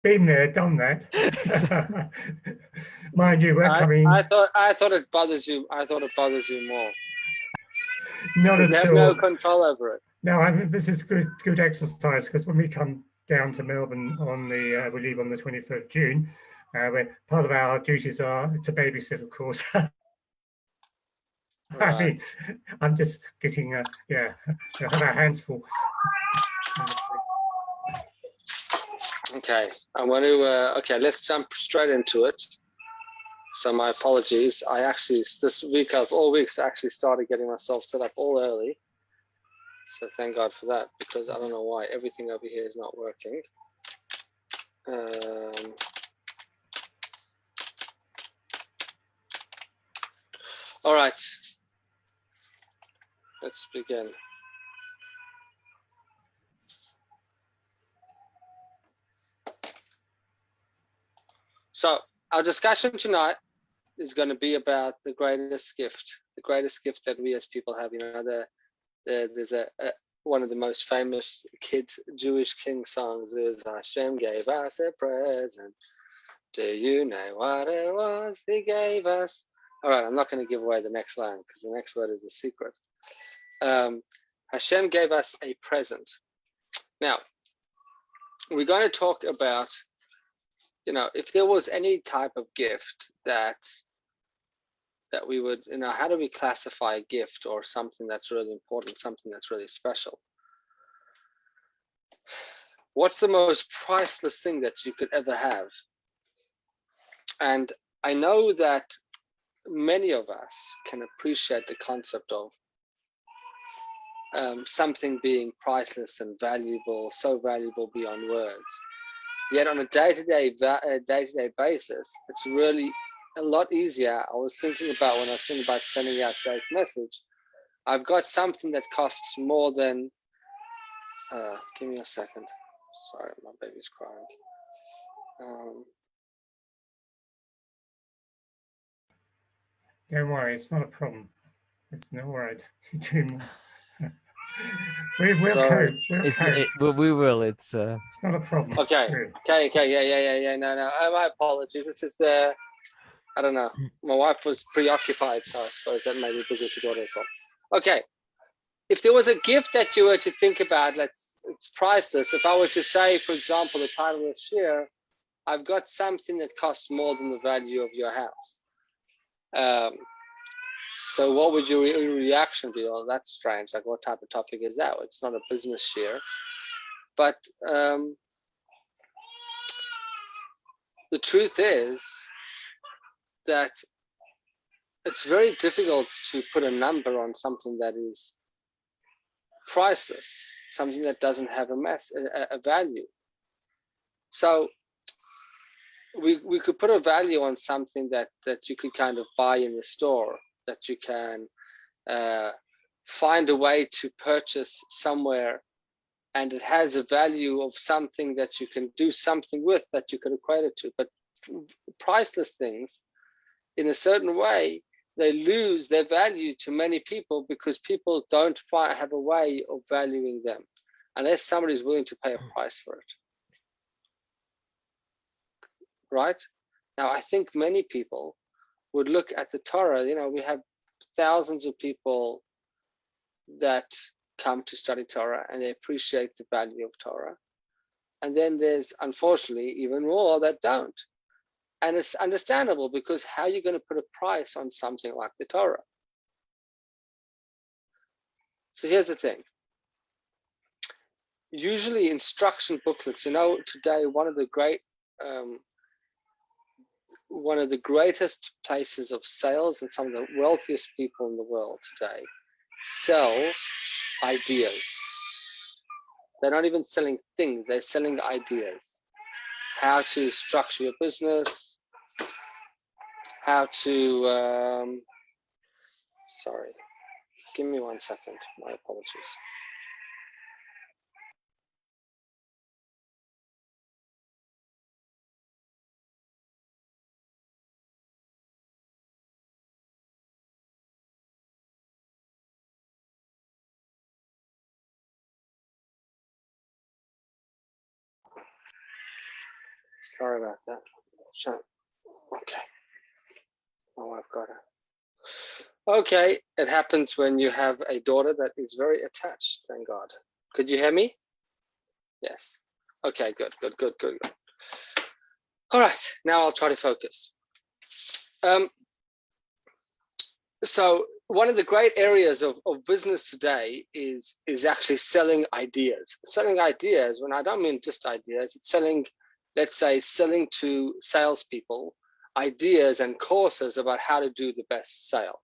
Been there, done that. Mind you, we're I coming. I thought it bothers you. I thought it bothers you more. Not You at have no all. control over it. No, this is good exercise because when we come down to Melbourne on we leave on the 23rd of June. Where part of our duties are to babysit, of course. I Right. mean, I'm just getting, yeah, I have our hands full. Okay. I want to. Okay. Let's jump straight into it. So my apologies. I actually this week of all weeks I actually started getting myself set up all early. So thank God for that, because I don't know why everything over here is not working. All right, let's begin. So our discussion tonight is going to be about the greatest gift that we as people have. You know, there's one of the most famous kids Jewish king songs is Hashem gave us a present. Do you know what it was he gave us? All right, I'm not going to give away the next line because the next word is a secret. Hashem gave us a present. Now, we're going to talk about, you know, if there was any type of gift that we would, you know, how do we classify a gift or something that's really important, something that's really special? What's the most priceless thing that you could ever have? And I know that many of us can appreciate the concept of something being priceless and valuable, so valuable beyond words. Yet on a day-to-day basis, it's really a lot easier. I was thinking about when I was thinking about sending out today's message, I've got something that costs more than, give me a second. Sorry, my baby's crying. Don't worry, it's not a problem. It's no worry. We will cope. We'll cope. We will. It's not a problem. Okay. Yeah. No. My apologies. This is I don't know. My wife was preoccupied, so I suppose that made me busy to do it as well. Okay. If there was a gift that you were to think about, it's priceless. If I were to say, for example, the title of Shir, I've got something that costs more than the value of your house. So what would your reaction be? Oh, that's strange. Like, what type of topic is that? It's not a business share. But the truth is that it's very difficult to put a number on something that is priceless, something that doesn't have a value. So we could put a value on something that you could kind of buy in the store, that you can find a way to purchase somewhere, and it has a value of something that you can do something with, that you can equate it to. But priceless things, in a certain way, they lose their value to many people because people don't have a way of valuing them unless somebody is willing to pay a price for it. Right? Now, I think many people would look at the Torah. You know, we have thousands of people that come to study Torah and they appreciate the value of Torah. And then there's, unfortunately, even more that don't. And it's understandable, because how are you going to put a price on something like the Torah? So here's the thing. Usually instruction booklets, you know, today one of the greatest places of sales, and some of the wealthiest people in the world today sell ideas. They're not even selling things, they're selling ideas. How to structure your business, how to, sorry, give me 1 second, my apologies. Sorry about that. Okay. My wife got her. Okay, it happens when you have a daughter that is very attached, thank God. Could you hear me? Yes. Okay, good. All right, now I'll try to focus. So one of the great areas of business today is actually selling ideas. Selling ideas, when I don't mean just ideas, it's selling, let's say, selling to salespeople ideas and courses about how to do the best sales.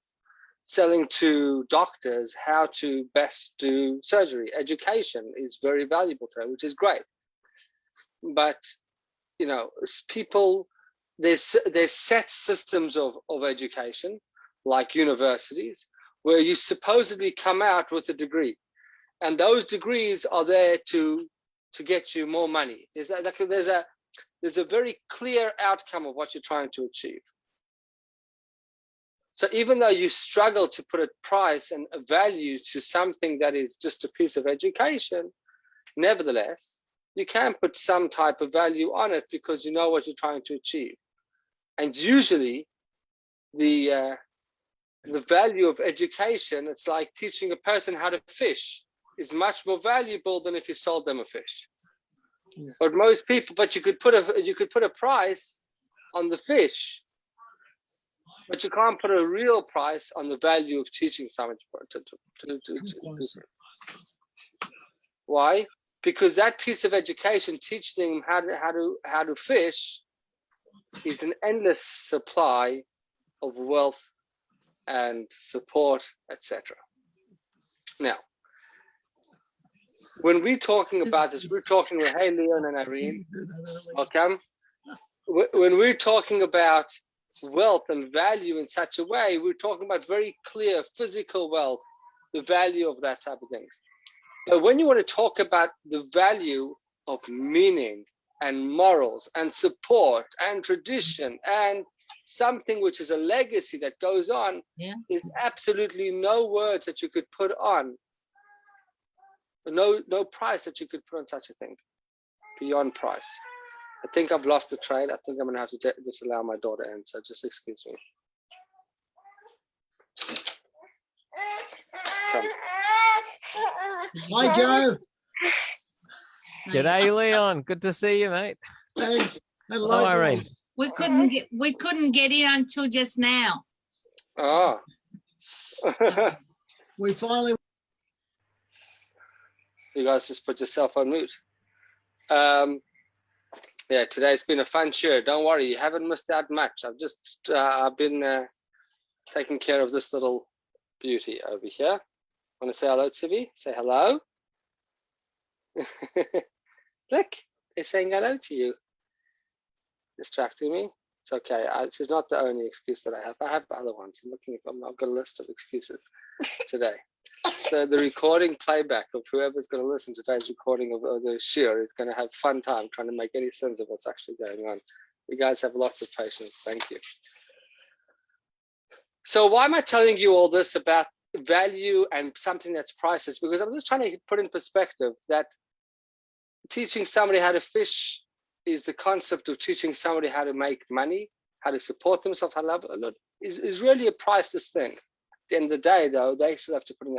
Selling to doctors how to best do surgery. Education is very valuable today, which is great. But, you know, people, there's set systems of education, like universities, where you supposedly come out with a degree. And those degrees are there to get you more money. There's a very clear outcome of what you're trying to achieve. So even though you struggle to put a price and a value to something that is just a piece of education, nevertheless, you can put some type of value on it because you know what you're trying to achieve. And usually the value of education, it's like teaching a person how to fish, is much more valuable than if you sold them a fish. Yeah. But most people, but you could put a price on the fish, but you can't put a real price on the value of teaching someone Why? Because that piece of education, teaching them how to fish, is an endless supply of wealth and support, etc. Now, when we're talking about this, we're talking with, hey, Leon and Irene, welcome. When we're talking about wealth and value in such a way, we're talking about very clear physical wealth, the value of that type of things. But when you want to talk about the value of meaning and morals and support and tradition and something which is a legacy that goes on, there's absolutely no words that you could put on, no price that you could put on such a thing beyond price. I think I've lost the train. I think I'm going to have to just allow my daughter in, so just excuse me. Come. Hi, Joe. G'day, Leon. Good to see you, mate. Thanks. Hello, Irene. We couldn't get in until just now. Oh. We finally. You guys just put yourself on mute. Yeah, today's been a fun show. Don't worry, you haven't missed out much. I've been taking care of this little beauty over here. Want to say hello, Tsivi? Say hello. Look, it's saying hello to you. Distracting me. It's okay. She's not the only excuse that I have. I have other ones. I've got a list of excuses today. So the recording playback of whoever's going to listen to today's recording of the shir is going to have fun time trying to make any sense of what's actually going on. You guys have lots of patience. Thank you. So why am I telling you all this about value and something that's priceless? Because I'm just trying to put in perspective that teaching somebody how to fish is the concept of teaching somebody how to make money, how to support themselves, how to love it, is really a priceless thing. At the end of the day, though, they still have to put in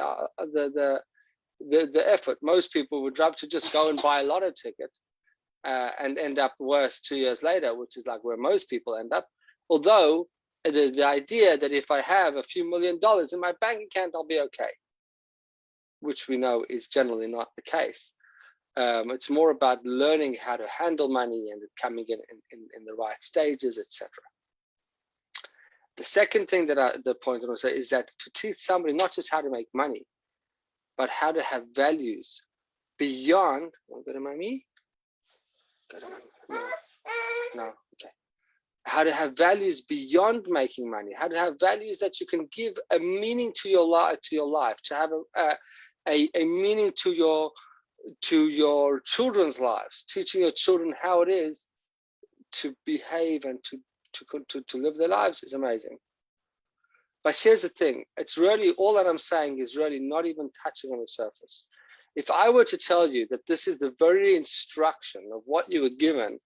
the effort. Most people would love to just go and buy a lotto ticket and end up worse 2 years later, which is like where most people end up. Although the idea that if I have a few $1 million in my bank account, I'll be okay, which we know is generally not the case. It's more about learning how to handle money and it coming in the right stages, etc. The second thing that the point I want to say is that to teach somebody not just how to make money, but how to have values beyond. Go to mommy. Go to mommy. No. Okay. How to have values beyond making money. How to have values that you can give a meaning to your life. To have a meaning to your children's lives. Teaching your children how it is to behave and to live their lives is amazing. But here's the thing, it's really, all that I'm saying is really not even touching on the surface. If I were to tell you that this is the very instruction of what you were given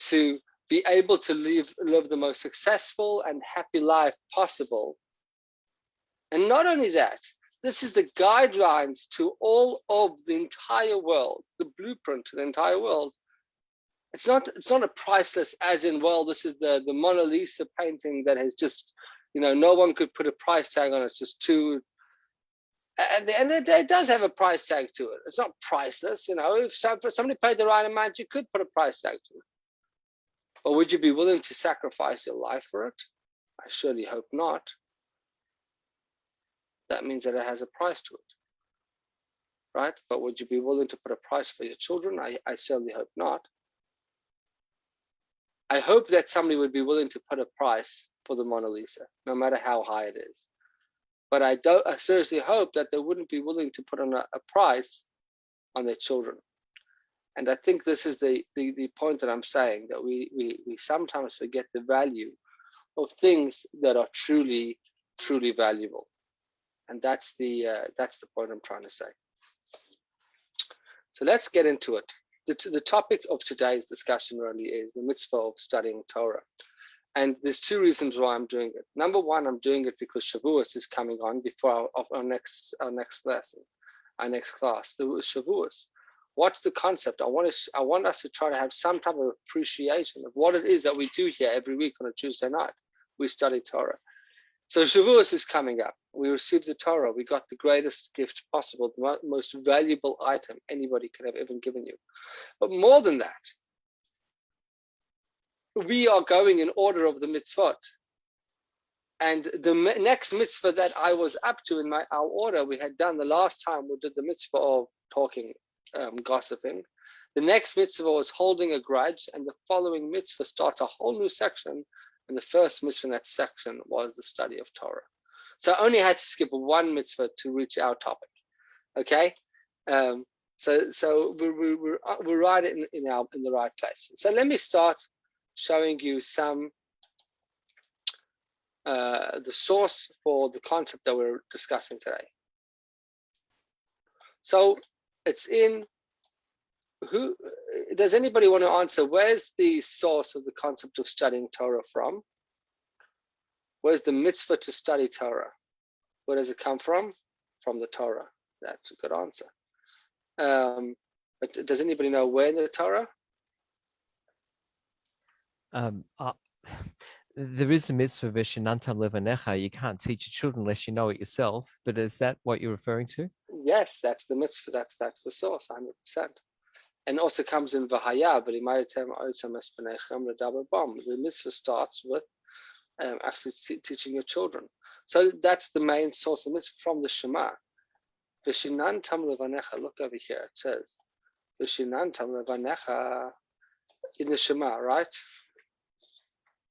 to be able to live the most successful and happy life possible. And not only that, this is the guidelines to all of the entire world, the blueprint to the entire world. It's not a priceless, as in, well, this is the Mona Lisa painting that has just, no one could put a price tag on it. It's just too. At the end of the day, it does have a price tag to it. It's not priceless, If somebody paid the right amount, you could put a price tag to it. But would you be willing to sacrifice your life for it? I surely hope not. That means that it has a price to it, right? But would you be willing to put a price for your children? I certainly hope not. I hope that somebody would be willing to put a price for the Mona Lisa, no matter how high it is. But I seriously hope that they wouldn't be willing to put on a price on their children. And I think this is the point that I'm saying, that we sometimes forget the value of things that are truly, truly valuable. And that's the point I'm trying to say. So let's get into it. The topic of today's discussion really is the mitzvah of studying Torah. And there's two reasons why I'm doing it. Number one, I'm doing it because Shavuos is coming on before our next lesson, our next class. The Shavuos. What's the concept? I want us to try to have some type of appreciation of what it is that we do here every week on a Tuesday night. We study Torah. So Shavuos is coming up. We received the Torah. We got the greatest gift possible, the most valuable item anybody could have ever given you. But more than that, we are going in order of the mitzvot. And the next mitzvah that I was up to in our order, we had done the last time we did the mitzvah of talking, gossiping. The next mitzvah was holding a grudge, and the following mitzvah starts a whole new section. And the first mitzvah in that section was the study of Torah. So I only had to skip one mitzvah to reach our topic. Okay, so we're right in the right place. So let me start showing you some the source for the concept that we're discussing today. So it's in. Who does anybody want to answer? Where's the source of the concept of studying Torah from? Where's the mitzvah to study Torah? Where does it come from? From the Torah. That's a good answer. But does anybody know where in the Torah? There is a mitzvah v'shinantam levanecha. You can't teach your children unless you know it yourself. But is that what you're referring to? Yes, that's the mitzvah. That's the source, 100%. And also comes in Vahaya, but the mitzvah starts with actually teaching your children. So that's the main source of mitzvah from the Shema. V'shinantam levanecha. Look over here. It says v'shinantam levanecha in the Shema, right?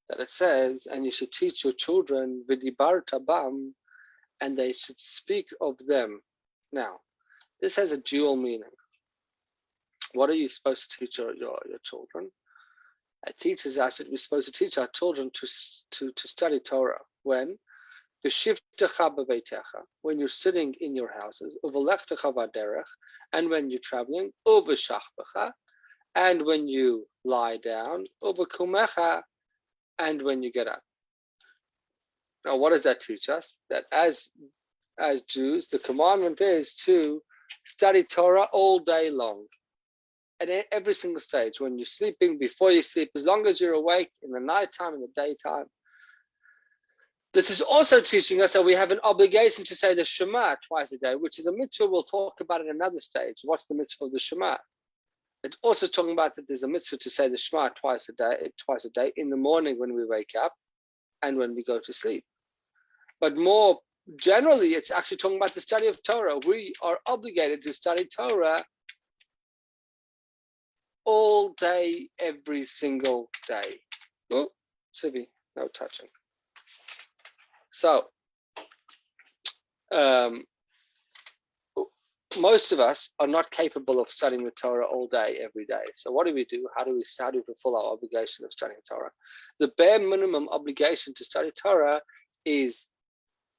That it says, and you should teach your children v'dibarta bam, and they should speak of them. Now, this has a dual meaning. What are you supposed to teach your children? It teaches us that we're supposed to teach our children to study Torah. When? When you're sitting in your houses, and when you're traveling, and when you lie down, and when you get up. Now, what does that teach us? That as Jews, the commandment is to study Torah all day long. At every single stage, when you're sleeping, before you sleep, as long as you're awake, in the nighttime, in the daytime. This is also teaching us that we have an obligation to say the Shema twice a day, which is a mitzvah we'll talk about at another stage. What's the mitzvah of the Shema? It's also talking about that there's a mitzvah to say the Shema twice a day, in the morning when we wake up and when we go to sleep. But more generally, it's actually talking about the study of Torah. We are obligated to study Torah all day, every single day. Oh, Sivi, no touching. So, most of us are not capable of studying the Torah all day, every day. So what do we do? How do we fulfill our obligation of studying Torah? The bare minimum obligation to study Torah is,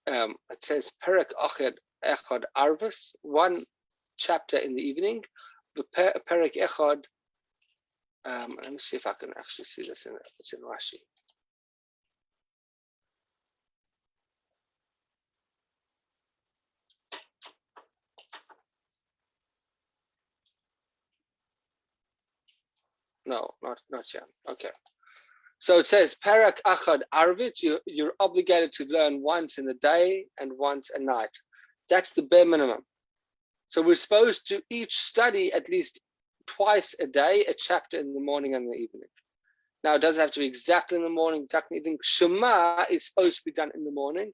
it says, Perek Echad Arvus, one chapter in the evening, the Perek Echad Let me see if I can actually see this it's in Rashi. No, not yet. Okay. So it says, Parak Achad Arvit, you're obligated to learn once in the day and once at night. That's the bare minimum. So we're supposed to each study at least twice a day, a chapter in the morning and the evening. Now, it doesn't have to be exactly in the morning, exactly in the evening. Shema is supposed to be done in the morning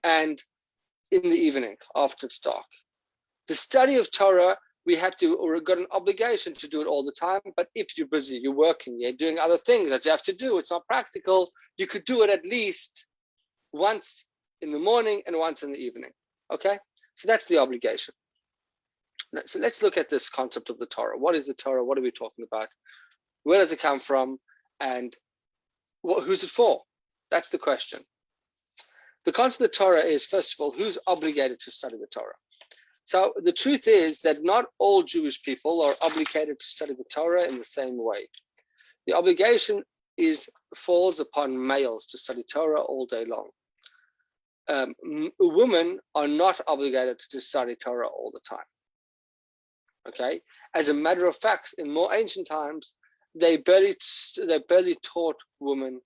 and in the evening after it's dark. The study of Torah, we have to, or we've got an obligation to do it all the time. But if you're busy, you're working, you're doing other things that you have to do, it's not practical, you could do it at least once in the morning and once in the evening. Okay? So that's the obligation. So let's look at this concept of the Torah. What is the Torah? What are we talking about? Where does it come from? And who's it for? That's the question. The concept of the Torah is, first of all, who's obligated to study the Torah? So the truth is that not all Jewish people are obligated to study the Torah in the same way. The obligation falls upon males to study Torah all day long. Women are not obligated to study Torah all the time. Okay, as a matter of fact, in more ancient times, they barely taught women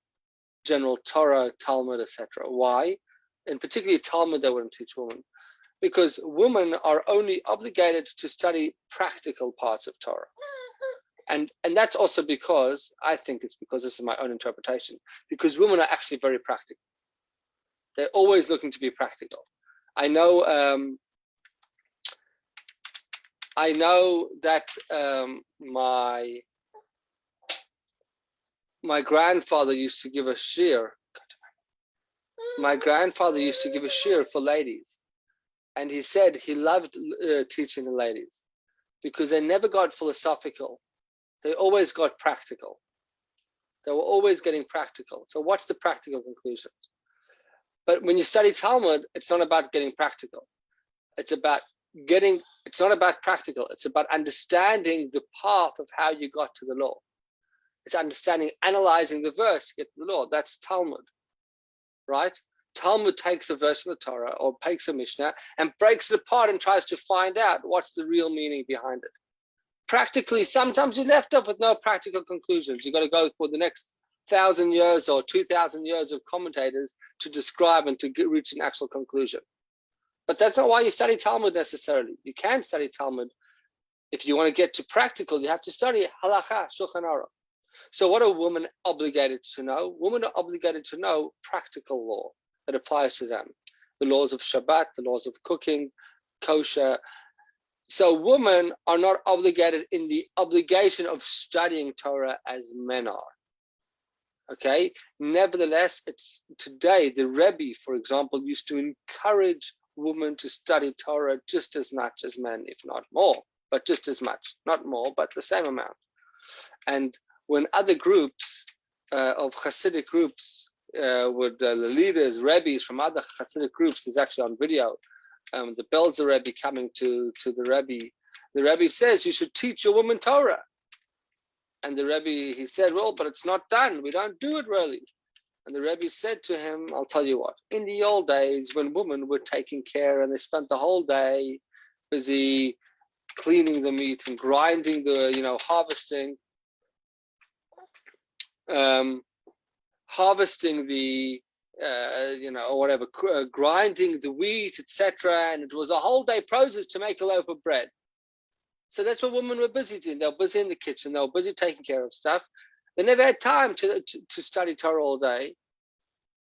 general Torah, Talmud, etc. Why? And particularly Talmud, they wouldn't teach women, because women are only obligated to study practical parts of Torah. And that's also because, I think it's because, this is my own interpretation, because women are actually very practical. They're always looking to be practical. I know that my grandfather used to give a shiur. My grandfather used to give a shiur for ladies, and he said he loved teaching the ladies because they never got philosophical. They always got practical. They were always getting practical. So what's the practical conclusions? But when you study Talmud, it's not about getting practical. It's not about practical. It's about understanding the path of how you got to the law. It's understanding, analyzing the verse to get to the law. That's Talmud, right? Talmud takes a verse from the Torah or takes a Mishnah and breaks it apart and tries to find out what's the real meaning behind it. Practically, sometimes you're left up with no practical conclusions. You've got to go for the next 1,000 years or 2,000 years of commentators to describe and to reach an actual conclusion. But that's not why you study Talmud necessarily. You can study Talmud. If you want to get to practical, you have to study Halakha, Shulchan Aruch. So what are women obligated to know? Women are obligated to know practical law that applies to them. The laws of Shabbat, the laws of cooking, kosher. So women are not obligated in the obligation of studying Torah as men are. Okay. Nevertheless, it's today the Rebbe, for example, used to encourage women to study Torah just as much as men, if not more, but just as much, not more, but the same amount. And when other groups of Hasidic groups, with the leaders, Rebbes from other Hasidic groups, is actually on video, the Belzer Rebbe coming to the Rebbe says, you should teach your woman Torah. And the Rebbe, he said, well, but it's not done. We don't do it really. And the Rebbe said to him, I'll tell you what, in the old days when women were taking care and they spent the whole day busy cleaning the meat and grinding the, harvesting the, grinding the wheat, etc. And it was a whole day process to make a loaf of bread. So that's what women were busy doing. They were busy in the kitchen. They were busy taking care of stuff. They never had time to study Torah all day.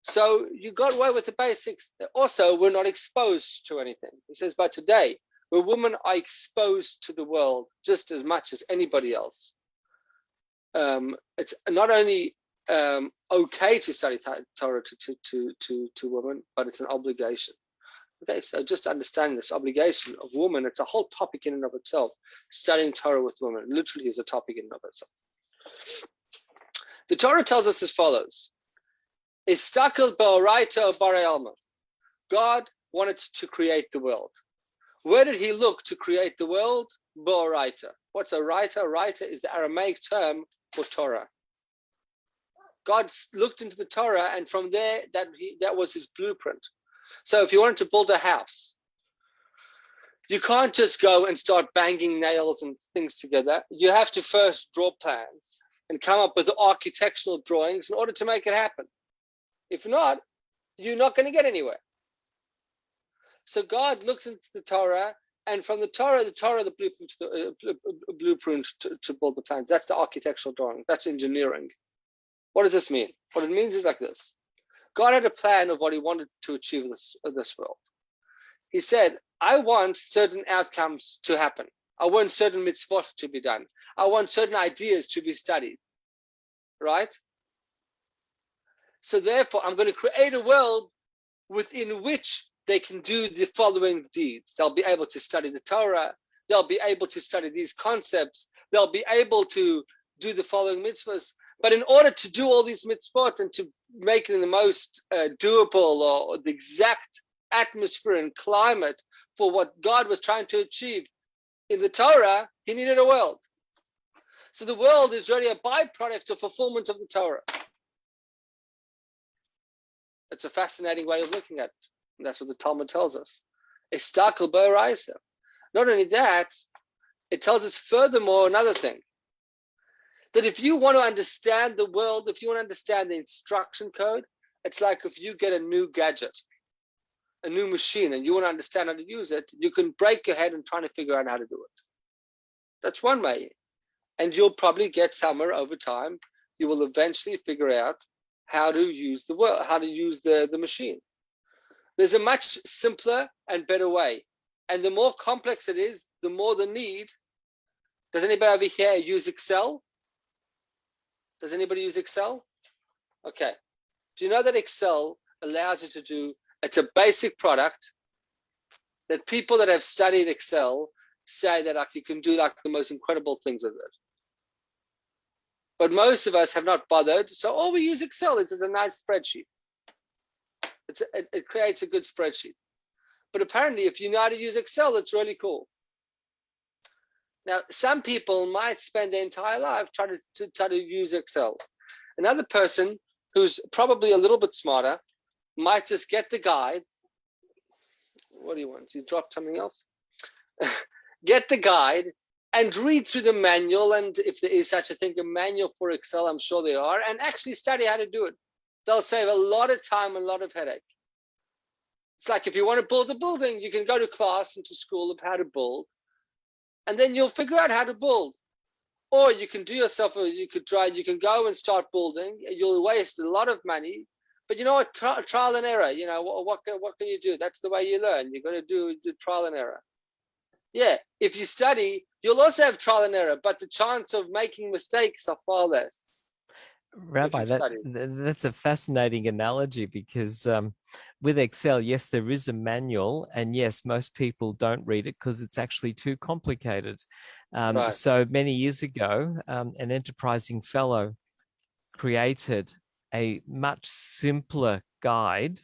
So you got away with the basics. Also, we're not exposed to anything. He says, but today, where women are exposed to the world just as much as anybody else, it's not only okay to study Torah to women, but it's an obligation. Okay, so just understanding this obligation of women, it's a whole topic in and of itself. Studying Torah with women literally is a topic in and of itself. The Torah tells us as follows: Istakel ba'oraita barei alma. God wanted to create the world. Where did he look to create the world? bo'oraita. What's a raita? Raita is the Aramaic term for Torah. God looked into the Torah, and from there, that was his blueprint. So if you wanted to build a house, you can't just go and start banging nails and things together. You have to first draw plans and come up with the architectural drawings in order to make it happen. If not, you're not going to get anywhere. So God looks into the Torah, and from the Torah, the blueprint to build the plans. That's the architectural drawing. That's engineering. What does this mean? What it means is like this. God had a plan of what he wanted to achieve in this world. He said, I want certain outcomes to happen. I want certain mitzvot to be done. I want certain ideas to be studied. Right? So therefore, I'm going to create a world within which they can do the following deeds. They'll be able to study the Torah. They'll be able to study these concepts. They'll be able to do the following mitzvahs. But in order to do all these mitzvot and to make it the most doable or the exact atmosphere and climate for what God was trying to achieve in the Torah, he needed a world. So the world is really a byproduct of fulfillment of the Torah. It's a fascinating way of looking at it. And that's what the Talmud tells us. Istakel bo'oraisa. Not only that, it tells us furthermore another thing. That if you want to understand the world, if you want to understand the instruction code, it's like if you get a new gadget, a new machine, and you want to understand how to use it, you can break your head and try to figure out how to do it. That's one way. And you'll probably get somewhere over time. You will eventually figure out how to use the world, how to use the machine. There's a much simpler and better way. And the more complex it is, the more the need. Does anybody over here use Excel? Does anybody use Excel? Okay. Do you know that Excel allows you to do, it's a basic product that people that have studied Excel say that like you can do like the most incredible things with it. But most of us have not bothered. So all we use Excel is a nice spreadsheet. It creates a good spreadsheet. But apparently if you know how to use Excel, it's really cool. Now, some people might spend their entire life trying to use Excel. Another person who's probably a little bit smarter might just get the guide. What do you want? You dropped something else? Get the guide and read through the manual. And if there is such a thing, a manual for Excel, I'm sure there are, and actually study how to do it. They'll save a lot of time and a lot of headache. It's like if you want to build a building, you can go to class and to school of how to build. And then you'll figure out how to build. Or you can do yourself, you can go and start building. You'll waste a lot of money. But you know what? Trial and error. You know, what can you do? That's the way you learn. You're going to do trial and error. Yeah, if you study, you'll also have trial and error, but the chance of making mistakes are far less. Rabbi, that's a fascinating analogy because with Excel, yes, there is a manual, and yes, most people don't read it because it's actually too complicated. Right. So many years ago, an enterprising fellow created a much simpler guide,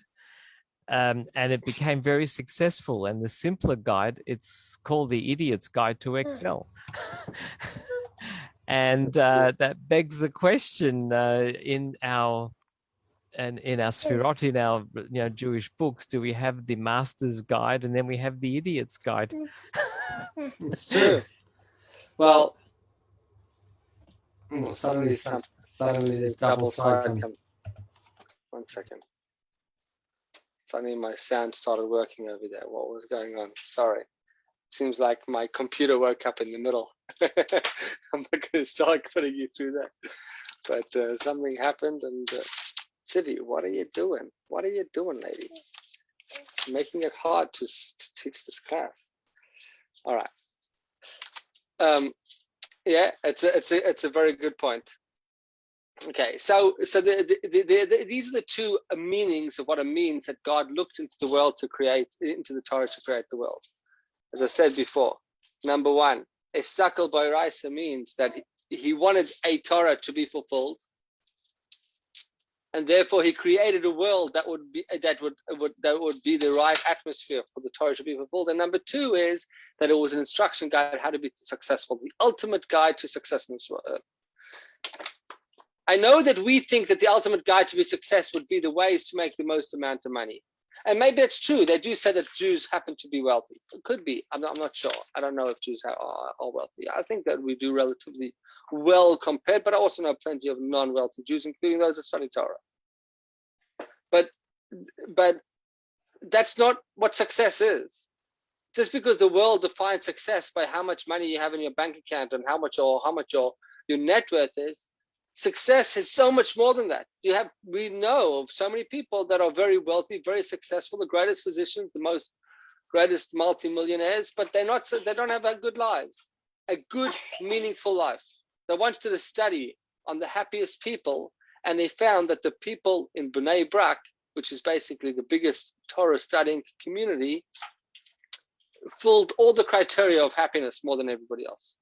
and it became very successful. And the simpler guide, it's called the Idiot's Guide to Excel. And that begs the question in our Sfirot, in our Jewish books, do we have the Master's Guide and then we have the Idiot's Guide? It's true. Well, suddenly there's double side. One second. Suddenly my sound started working over there. What was going on? Sorry. Seems like my computer woke up in the middle. I'm not going to start putting you through that. But something happened, and Sivi, what are you doing? What are you doing, lady? Making it hard to teach this class. All right. Yeah, it's a very good point. Okay, so these are the two meanings of what it means that God looked into the world to create, into the Torah to create the world. As I said before, number one, Istakel bo'oraisa means that he wanted a Torah to be fulfilled. and therefore he created a world that would be the right atmosphere for the Torah to be fulfilled. And number two is that it was an instruction guide how to be successful, the ultimate guide to success in this world. I know that we think that the ultimate guide to be success would be the ways to make the most amount of money. And maybe it's true. They do say that Jews happen to be wealthy. It could be. I'm not sure. I don't know if Jews are wealthy. I think that we do relatively well compared, but I also know plenty of non-wealthy Jews, including those that study Torah. But that's not what success is. Just because the world defines success by how much money you have in your bank account and how much your net worth is, success is so much more than that. We know of so many people that are very wealthy, very successful, the greatest physicians, the greatest multimillionaires, but they don't have a good lives, a good, meaningful life. They once did a study on the happiest people, and they found that the people in Bnei Brak, which is basically the biggest Torah studying community, filled all the criteria of happiness more than everybody else.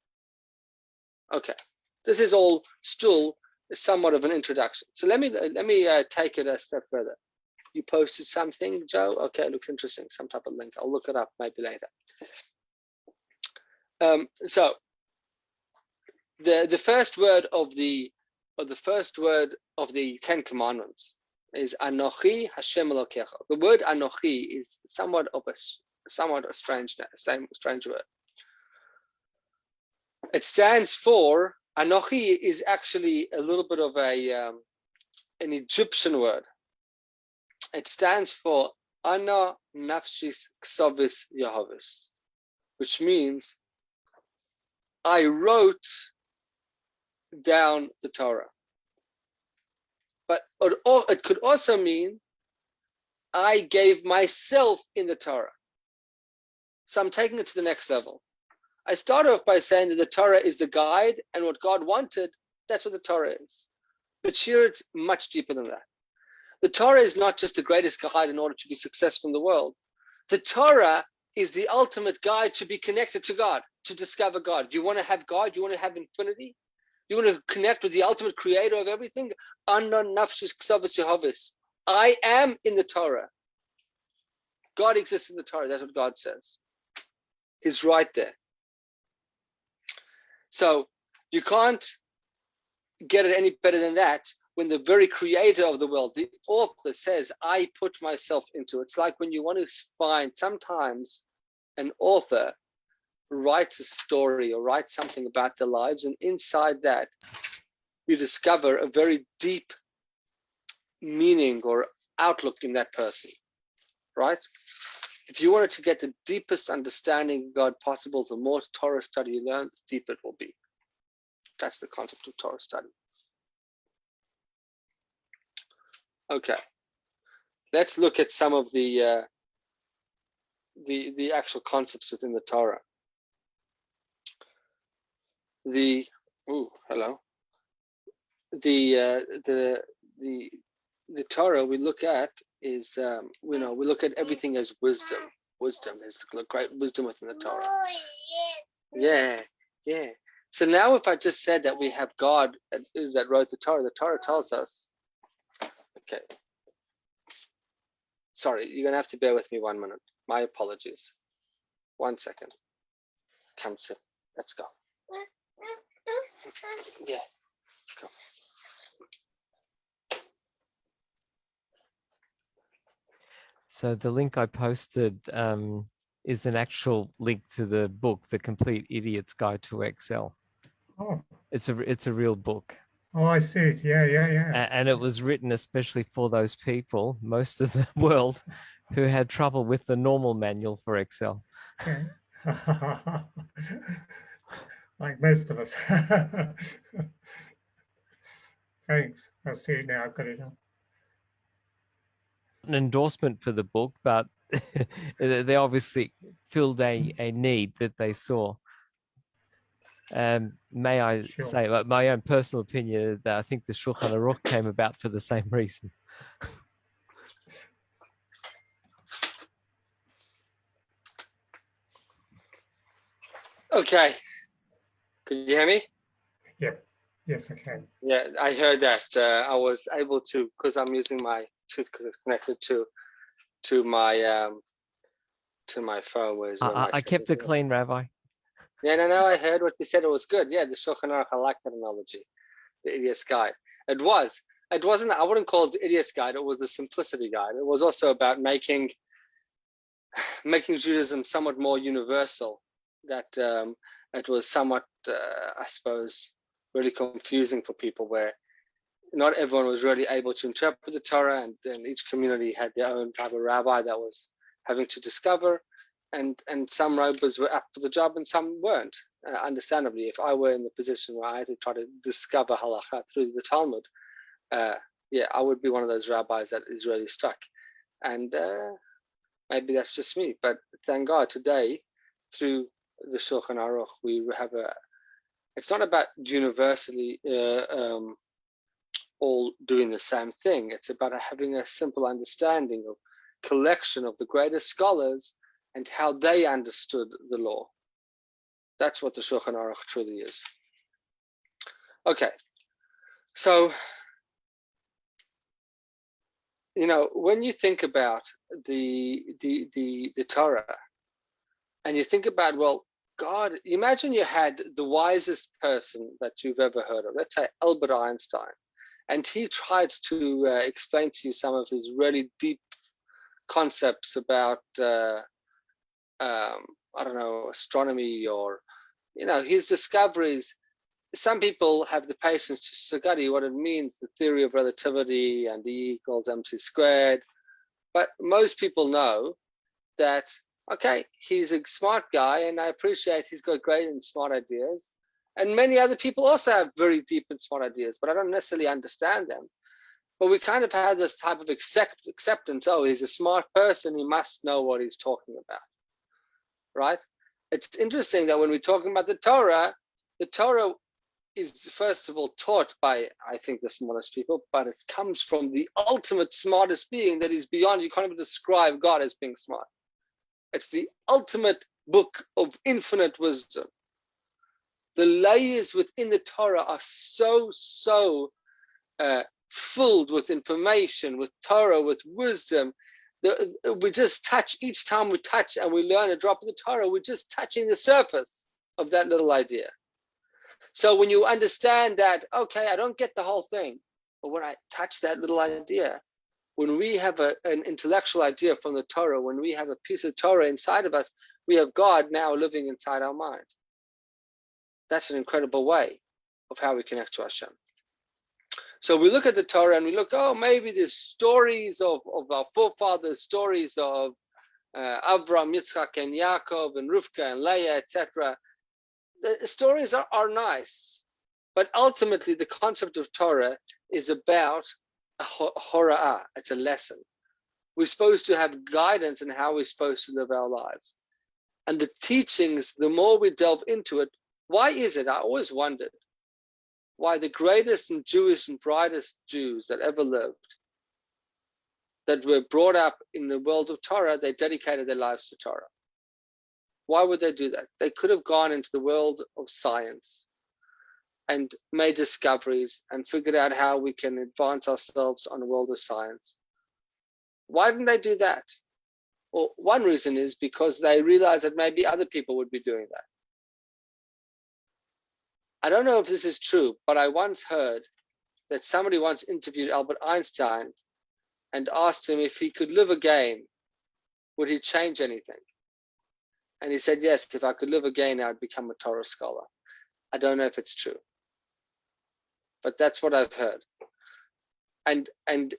Okay, this is all still somewhat of an introduction. So let me take it a step further. You posted something, Joe? Okay, it looks interesting. Some type of link. I'll look it up maybe later. So the first word of the Ten Commandments is Anochi Hashem Elokecha. The word Anochi is somewhat a strange word. It stands for, Anochi is actually a little bit of an Egyptian word. It stands for Ana Nafshis Ksavis Yehovis, which means I wrote down the Torah. But it could also mean I gave myself in the Torah. So I'm taking it to the next level. I start off by saying that the Torah is the guide, and what God wanted, that's what the Torah is. But here it's much deeper than that. The Torah is not just the greatest guide in order to be successful in the world. The Torah is the ultimate guide to be connected to God, to discover God. Do you want to have God? Do you want to have infinity? Do you want to connect with the ultimate creator of everything? Ana nafshis ksavis Yehovis. I am in the Torah. God exists in the Torah. That's what God says. He's right there. So you can't get it any better than that when the very creator of the world, the author, says, I put myself into it. It's like when you want to find, sometimes an author writes a story or writes something about their lives, and inside that you discover a very deep meaning or outlook in that person, right? If you wanted to get the deepest understanding of God possible, the more Torah study you learn, the deeper it will be. That's the concept of Torah study. Okay, let's look at some of the actual concepts within the Torah. The Torah we look at is we look at everything as wisdom. There's great wisdom within the Torah. Yeah. So now if I just said that we have God that wrote the Torah tells us, okay, sorry, you're gonna have to bear with me 1 minute. My apologies. 1 second. Come sit, let's go. Yeah, go. So the link I posted is an actual link to the book, The Complete Idiot's Guide to Excel. Oh. It's a real book. Oh, I see it. Yeah. And it was written especially for those people, most of the world, who had trouble with the normal manual for Excel. Okay. Like most of us. Thanks. I see it now. I've got it on. An endorsement for the book, but they obviously filled a need that they saw. May I say, my own personal opinion, that I think the Shulchan Aruch came about for the same reason. Okay. Could you hear me? Yep. Yes, I can. Yeah, I heard that. I was able to, because I'm using my tooth connected to my phone. Where's my I kept it clean, Rabbi. Yeah, no, I heard what you said. It was good. Yeah, the Shulchan Aruch, I like that analogy. The Idiot's Guide. It wasn't, I wouldn't call it the Idiot's Guide. It was the Simplicity Guide. It was also about making Judaism somewhat more universal. That it was somewhat, I suppose, really confusing for people, where not everyone was really able to interpret the Torah, and then each community had their own type of rabbi that was having to discover, and some rabbis were up for the job and some weren't. Understandably, if I were in the position where I had to try to discover halacha through the Talmud, I would be one of those rabbis that is really stuck. And maybe that's just me, but thank God today, through the Shulchan Aruch, we have it's not about universally all doing the same thing. It's about having a simple understanding of collection of the greatest scholars and how they understood the law. That's what the Shulchan Aruch truly is. Okay, so when you think about the Torah, and you think about, well, God, imagine you had the wisest person that you've ever heard of, let's say Albert Einstein, and he tried to explain to you some of his really deep concepts about, I don't know, astronomy, or, his discoveries. Some people have the patience to study what it means, the theory of relativity and E equals mc squared. But most people know that, okay, he's a smart guy, and I appreciate he's got great and smart ideas. And many other people also have very deep and smart ideas, but I don't necessarily understand them. But we kind of had this type of acceptance. Oh, he's a smart person. He must know what he's talking about, right? It's interesting that when we're talking about the Torah is, first of all, taught by, I think, the smartest people, but it comes from the ultimate smartest being that is beyond. You can't even describe God as being smart. It's the ultimate book of infinite wisdom. The layers within the Torah are so filled with information, with Torah, with wisdom. We just touch, each time we touch and we learn a drop of the Torah, we're just touching the surface of that little idea. So when you understand that, okay, I don't get the whole thing, but when I touch that little idea, when we have an intellectual idea from the Torah, when we have a piece of Torah inside of us, we have God now living inside our mind. That's an incredible way of how we connect to Hashem. So we look at the Torah and we look, oh, maybe the stories of our forefathers, stories of Avram, Yitzchak, and Yaakov, and Rivka, and Leah, etc. The stories are nice, but ultimately the concept of Torah is about a hora'ah. It's a lesson. We're supposed to have guidance in how we're supposed to live our lives. And the teachings, the more we delve into it, why is it? I always wondered why the greatest and Jewish and brightest Jews that ever lived, that were brought up in the world of Torah, they dedicated their lives to Torah. Why would they do that? They could have gone into the world of science and made discoveries and figured out how we can advance ourselves on the world of science. Why didn't they do that? Well, one reason is because they realized that maybe other people would be doing that. I don't know if this is true, but I once heard that somebody once interviewed Albert Einstein and asked him if he could live again, would he change anything? And he said, yes, if I could live again, I would become a Torah scholar. I don't know if it's true, but that's what I've heard. And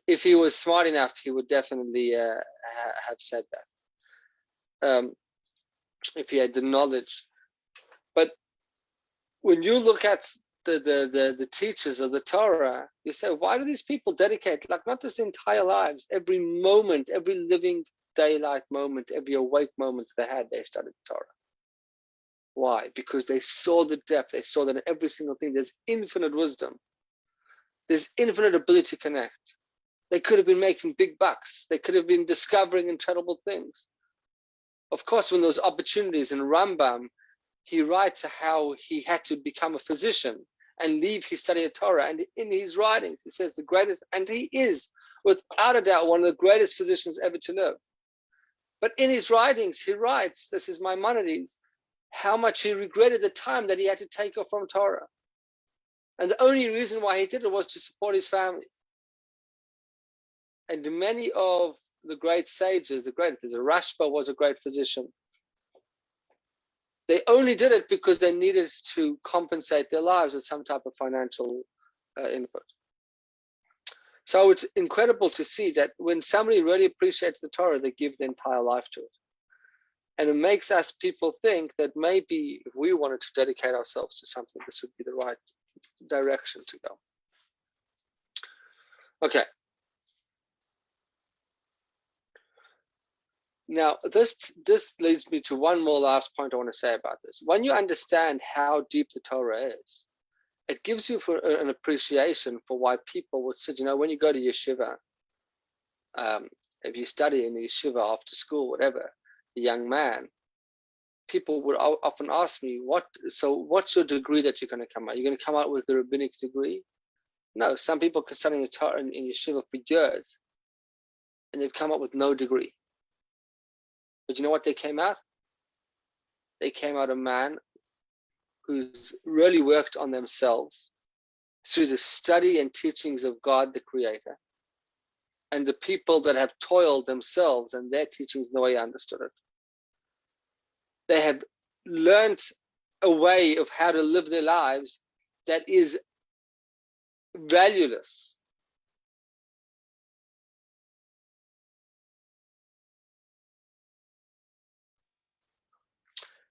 if he was smart enough, he would definitely have said that, if he had the knowledge. But when you look at the teachers of the Torah, you say, why do these people dedicate, like, not just their entire lives, every moment, every living daylight moment, every awake moment they had, they studied the Torah? Why? Because they saw the depth. They saw that in every single thing there's infinite wisdom. There's infinite ability to connect. They could have been making big bucks. They could have been discovering incredible things. Of course, when those opportunities in Rambam, he writes how he had to become a physician and leave his study of Torah. And in his writings, he says the greatest, and he is without a doubt one of the greatest physicians ever to live. But in his writings, he writes, this is Maimonides, how much he regretted the time that he had to take off from Torah. And the only reason why he did it was to support his family. And many of the great sages, the Rashba was a great physician. They only did it because they needed to compensate their lives with some type of financial input. So it's incredible to see that when somebody really appreciates the Torah, they give their entire life to it. And it makes us people think that maybe if we wanted to dedicate ourselves to something, this would be the right direction to go. Okay. Now, this leads me to one more last point I want to say about this. When you understand how deep the Torah is, it gives you an appreciation for why people would say, when you go to yeshiva, if you study in the yeshiva after school, whatever, a young man, people would often ask me, what's your degree that you're going to come out? You're going to come out with a rabbinic degree? No, some people can study in yeshiva for years, and they've come up with no degree. But you know what they came out? They came out a man who's really worked on themselves through the study and teachings of God, the Creator, and the people that have toiled themselves and their teachings the way I understood it. They have learned a way of how to live their lives that is valueless.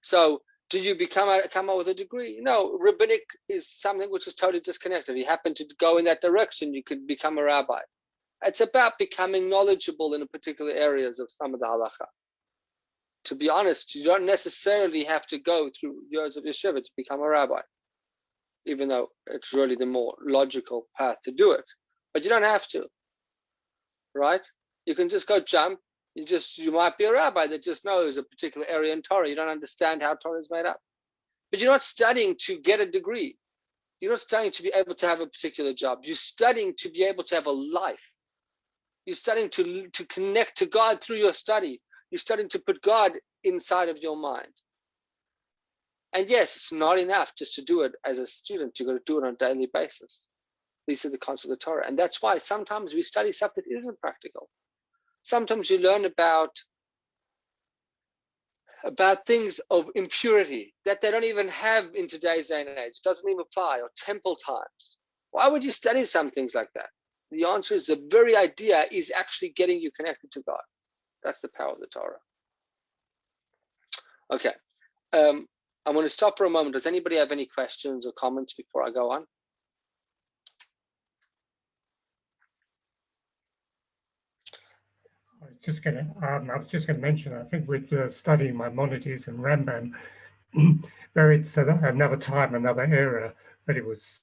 So do you come out with a degree? No, rabbinic is something which is totally disconnected. If you happen to go in that direction, you could become a rabbi. It's about becoming knowledgeable in particular areas of some of the halacha. To be honest, you don't necessarily have to go through years of yeshiva to become a rabbi, even though it's really the more logical path to do it. But you don't have to, right? You can just go jump. You might be a rabbi that just knows a particular area in Torah. You don't understand how Torah is made up. But you're not studying to get a degree. You're not studying to be able to have a particular job. You're studying to be able to have a life. You're studying to connect to God through your study. You're studying to put God inside of your mind. And yes, it's not enough just to do it as a student. You've got to do it on a daily basis. These are the concepts of Torah. And that's why sometimes we study stuff that isn't practical. Sometimes you learn about things of impurity that they don't even have in today's day and age. It doesn't even apply, or temple times. Why would you study some things like that? The answer is the very idea is actually getting you connected to God. That's the power of the Torah. Okay. I'm going to stop for a moment. Does anybody have any questions or comments before I go on? I was just going to mention, I think with studying Maimonides and Rambam, where it's another time, another era that it was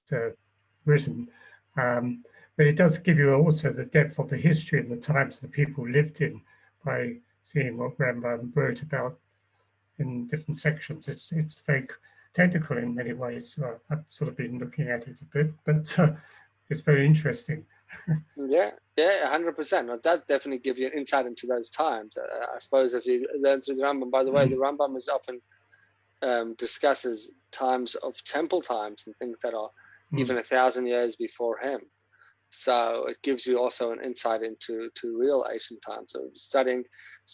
written. But it does give you also the depth of the history and the times the people lived in by seeing what Rambam wrote about in different sections. It's very technical in many ways. I've sort of been looking at it a bit, but it's very interesting. Yeah, 100%. It does definitely give you an insight into those times. I suppose if you learn through the Rambam, by the way, the Rambam is often discusses times of temple times and things that are even 1,000 years before him. So it gives you also an insight into real ancient times. So studying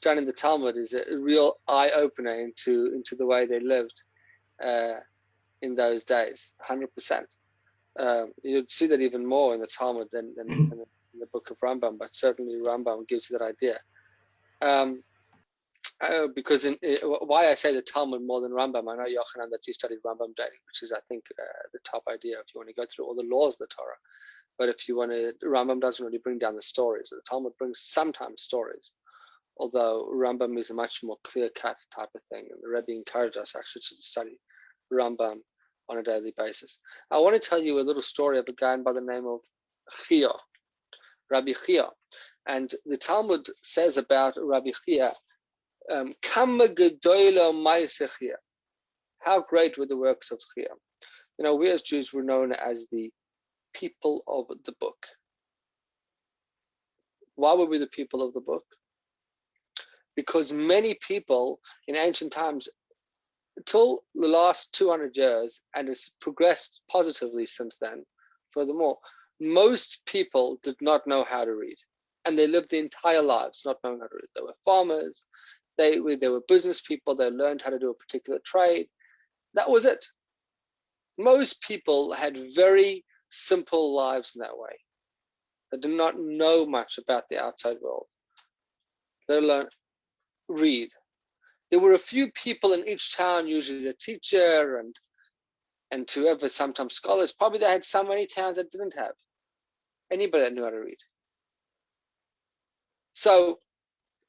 the Talmud is a real eye opener into the way they lived in those days. 100%. You'd see that even more in the Talmud than in the book of Rambam, but certainly Rambam gives you that idea. Because why I say the Talmud more than Rambam, I know, Yochanan, that you studied Rambam daily, which is, I think, the top idea if you want to go through all the laws of the Torah. But if you want to, Rambam doesn't really bring down the stories. The Talmud brings sometimes stories, although Rambam is a much more clear-cut type of thing. And the Rebbe encouraged us actually to study Rambam on a daily basis. I want to tell you a little story of a guy by the name of Chia, Rabbi Chia. And the Talmud says about Rabbi Chia, Kama gedola ma'aseh Chia. How great were the works of Chia. we as Jews were known as the people of the book. Why were we the people of the book? Because many people in ancient times, until the last 200 years, and it's progressed positively since then, furthermore, most people did not know how to read. And they lived their entire lives not knowing how to read. They were farmers, they were business people, they learned how to do a particular trade. That was it. Most people had very simple lives in that way. They did not know much about the outside world. They learned read. There were a few people in each town, usually the teacher and whoever, sometimes scholars. Probably they had so many towns that didn't have anybody that knew how to read. So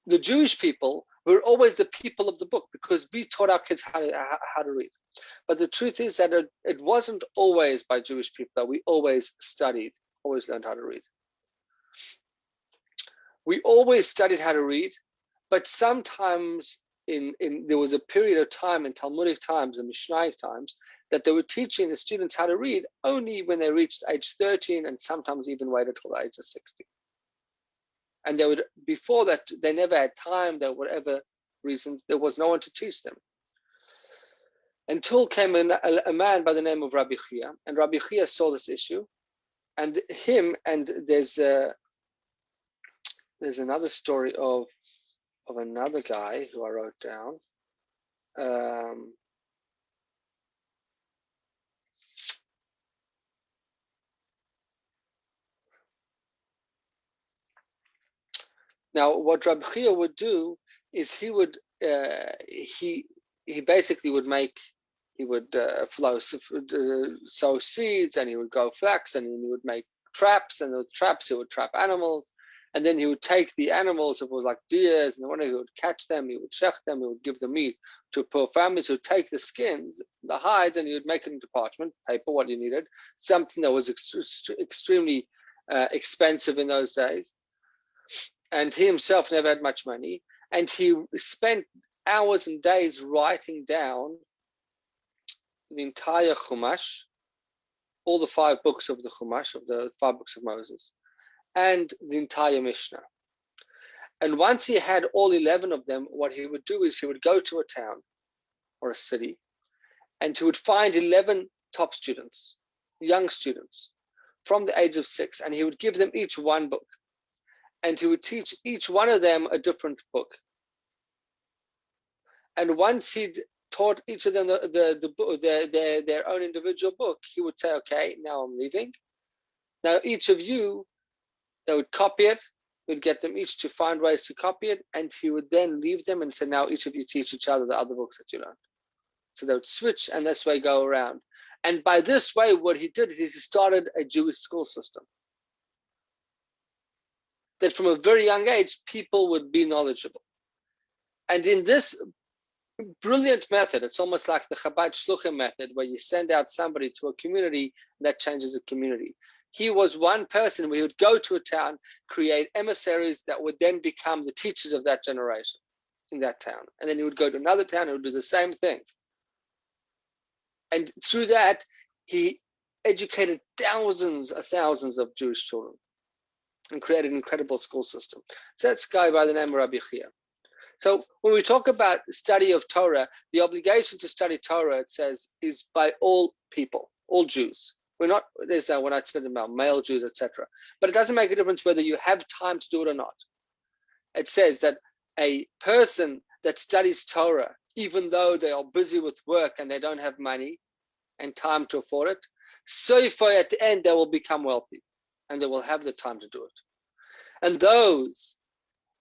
the Jewish people were always the people of the book because we taught our kids how to read. But the truth is that it wasn't always by Jewish people that we always studied, always learned how to read. We always studied how to read, but sometimes there was a period of time in Talmudic times and Mishnaic times that they were teaching the students how to read only when they reached age 13 and sometimes even waited till the age of 16. And they would, before that, they never had time, there whatever reasons, there was no one to teach them. Until came a man by the name of Rabbi Chia, and Rabbi Chia saw this issue, and there's another story of another guy who I wrote down. Now, what Rabbi Chia would do is he basically would sow seeds, and he would grow flax, and he would make traps, and with traps he would trap animals, and then he would take the animals, if it was like deers, and he would catch them, he would shech them, he would give the meat to poor families, who would take the skins, the hides, and he would make it into parchment paper, what you needed, something that was extremely expensive in those days. And he himself never had much money, and he spent hours and days writing down the entire Chumash, all the 5 books of the Chumash, of the 5 books of Moses, and the entire Mishnah. And once he had all 11 of them, what he would do is he would go to a town or a city, and he would find 11 top students, young students, from the age of 6, and he would give them each one book. And he would teach each one of them a different book. And once he'd taught each of them their own individual book, he would say, okay, now I'm leaving. Now each of you, they would copy it, we'd get them each to find ways to copy it, and he would then leave them and say, now each of you teach each other the other books that you learned. So they would switch, and this way go around. And by this way, what he did is he started a Jewish school system. That from a very young age, people would be knowledgeable. And in this brilliant method, it's almost like the Chabad Shluchim method, where you send out somebody to a community that changes the community. He was one person. We would go to a town, create emissaries that would then become the teachers of that generation in that town. And then he would go to another town and would do the same thing. And through that, he educated thousands of Jewish children and created an incredible school system. So that's a guy by the name of Rabbi Chia. So when we talk about study of Torah, the obligation to study Torah, it says, is by all people, all Jews. We're not, there's when I said about male Jews, etc. But it doesn't make a difference whether you have time to do it or not. It says that a person that studies Torah, even though they are busy with work and they don't have money and time to afford it, so for at the end they will become wealthy and they will have the time to do it. And those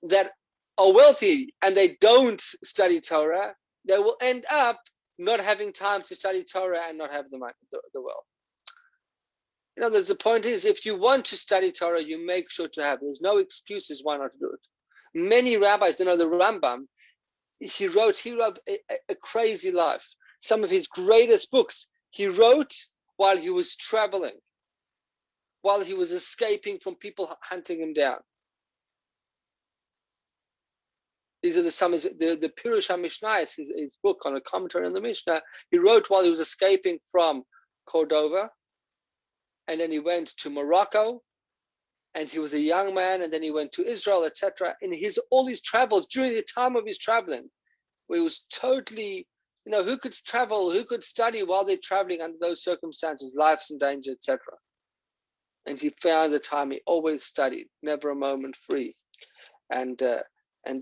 that are wealthy and they don't study Torah, they will end up not having time to study Torah and not have the money, the wealth. In other words, the point is, if you want to study Torah, you make sure to have. There's no excuses why not to do it. Many rabbis, the Rambam, he wrote a crazy life. Some of his greatest books he wrote while he was traveling, while he was escaping from people hunting him down. These are the Pirush HaMishnah, his book on a commentary on the Mishnah, he wrote while he was escaping from Cordova, and then he went to Morocco, and he was a young man, and then he went to Israel, etc. In all his travels, during the time of his traveling, where he was totally, who could travel, who could study while they're traveling under those circumstances, life's in danger, etc. And he found the time. He always studied, never a moment free, and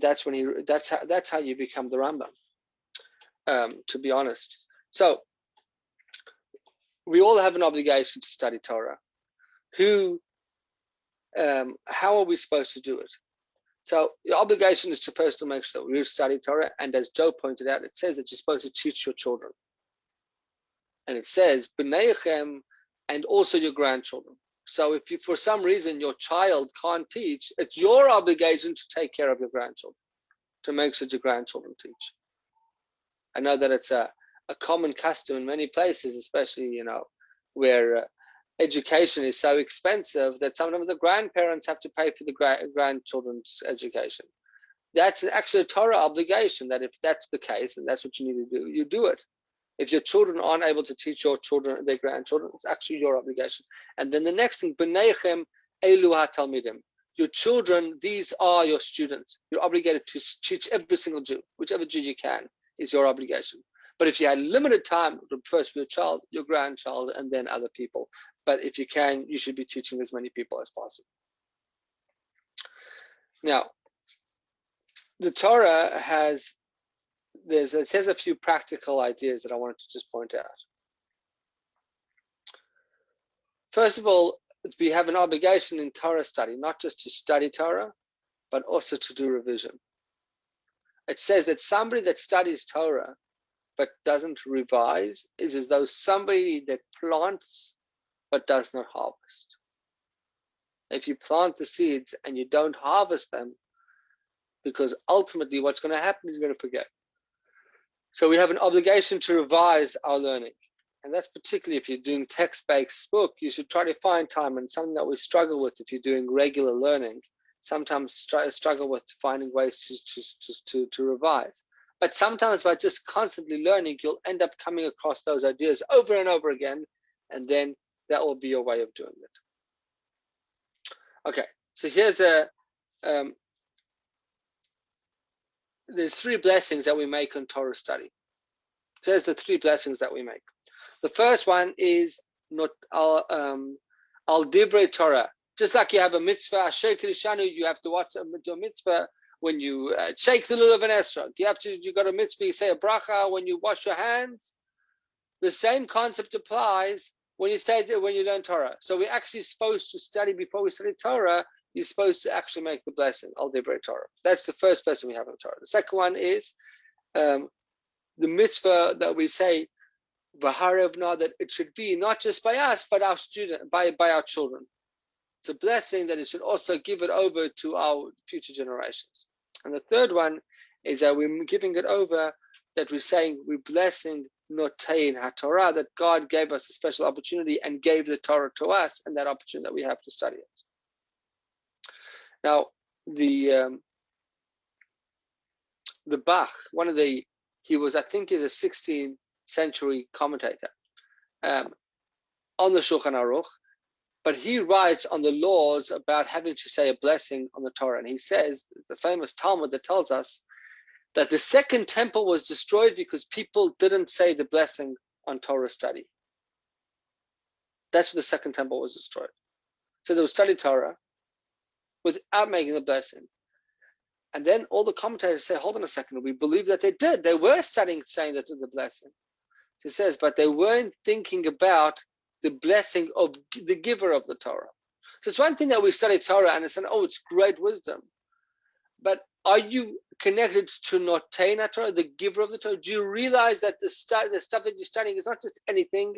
that's when that's how you become the Rambam. To be honest, so we all have an obligation to study Torah. How are we supposed to do it? So the obligation is to first make sure that we study Torah, and as Joe pointed out, it says that you're supposed to teach your children, and it says b'neichem, and also your grandchildren. So if you, for some reason, your child can't teach, it's your obligation to take care of your grandchildren, to make sure your grandchildren teach. I know that it's a common custom in many places, especially, where education is so expensive that sometimes the grandparents have to pay for the grandchildren's education. That's actually a Torah obligation, that if that's the case and that's what you need to do, you do it. If your children aren't able to teach your children, their grandchildren, it's actually your obligation. And then the next thing, b'neichem elu ha-talmidim. Your children, these are your students. You're obligated to teach every single Jew, whichever Jew you can, is your obligation. But if you had limited time, first for your child, your grandchild, and then other people. But if you can, you should be teaching as many people as possible. Now, the Torah has a few practical ideas that I wanted to just point out. First of all, we have an obligation in Torah study, not just to study Torah, but also to do revision. It says that somebody that studies Torah but doesn't revise is as though somebody that plants but does not harvest. If you plant the seeds and you don't harvest them, because ultimately what's going to happen is you're going to forget. So we have an obligation to revise our learning. And that's particularly if you're doing text-based book, you should try to find time, and something that we struggle with if you're doing regular learning, sometimes struggle with finding ways to revise. But sometimes by just constantly learning, you'll end up coming across those ideas over and over again, and then that will be your way of doing it. Okay, so here's there's 3 blessings that we make on Torah study. Here's the 3 blessings that we make. The first one is not al divrei Torah. Just like you have a mitzvah, you have to watch a mitzvah when you shake the lulav and esrog. You got a mitzvah, you say a bracha when you wash your hands. The same concept applies when you learn Torah. So we're actually supposed to study before we study Torah. You're supposed to actually make the blessing, al divrei Torah. That's the first blessing we have in Torah. The second one is the mitzvah that we say, v'harevna, that it should be not just by us, but our by our children. It's a blessing that it should also give it over to our future generations. And the third one is that we're giving it over, that we're saying we're blessing notein haTorah, that God gave us a special opportunity and gave the Torah to us, and that opportunity that we have to study it. Now, the Bach, he's a 16th century commentator on the Shulchan Aruch, but he writes on the laws about having to say a blessing on the Torah. And he says, the famous Talmud that tells us that the second temple was destroyed because people didn't say the blessing on Torah study. That's what the second temple was destroyed. So they would study Torah without making the blessing. And then all the commentators say, hold on a second, we believe that they did. They were studying, saying that the blessing. He says, but they weren't thinking about the blessing of the giver of the Torah. So it's one thing that we study Torah and it's it's great wisdom. But are you connected to Notein Torah, the giver of the Torah? Do you realize that the stuff that you're studying is not just anything,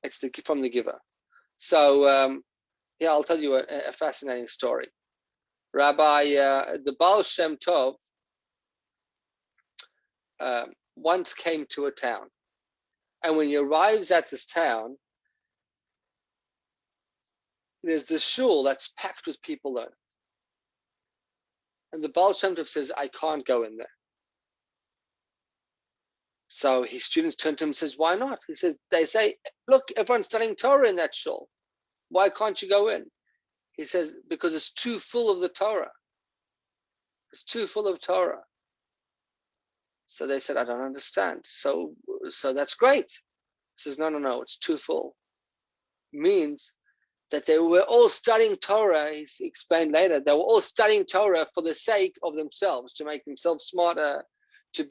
it's from the giver? So I'll tell you a fascinating story. Rabbi, the Baal Shem Tov once came to a town. And when he arrives at this town, there's this shul that's packed with people learning. And the Baal Shem Tov says, I can't go in there. So his students turn to him and says, why not? He says, they say, look, everyone's studying Torah in that shul. Why can't you go in? He says, because it's too full of the Torah. It's too full of Torah. So they said, I don't understand. So that's great. He says, no, it's too full. Means that they were all studying Torah, he explained later, they were all studying Torah for the sake of themselves, to make themselves smarter, to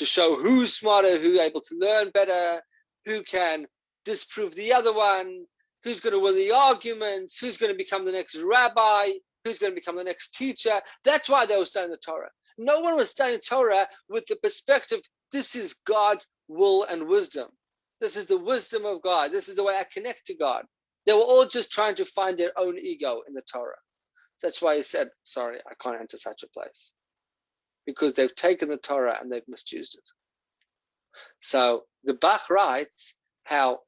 show who's smarter, who's able to learn better, who can disprove the other one, who's going to win the arguments, who's going to become the next rabbi, who's going to become the next teacher. That's why they were studying the Torah. No one was studying Torah with the perspective, this is God's will and wisdom. This is the wisdom of God. This is the way I connect to God. They were all just trying to find their own ego in the Torah. That's why he said, sorry, I can't enter such a place. Because they've taken the Torah and they've misused it. So the Bach writes how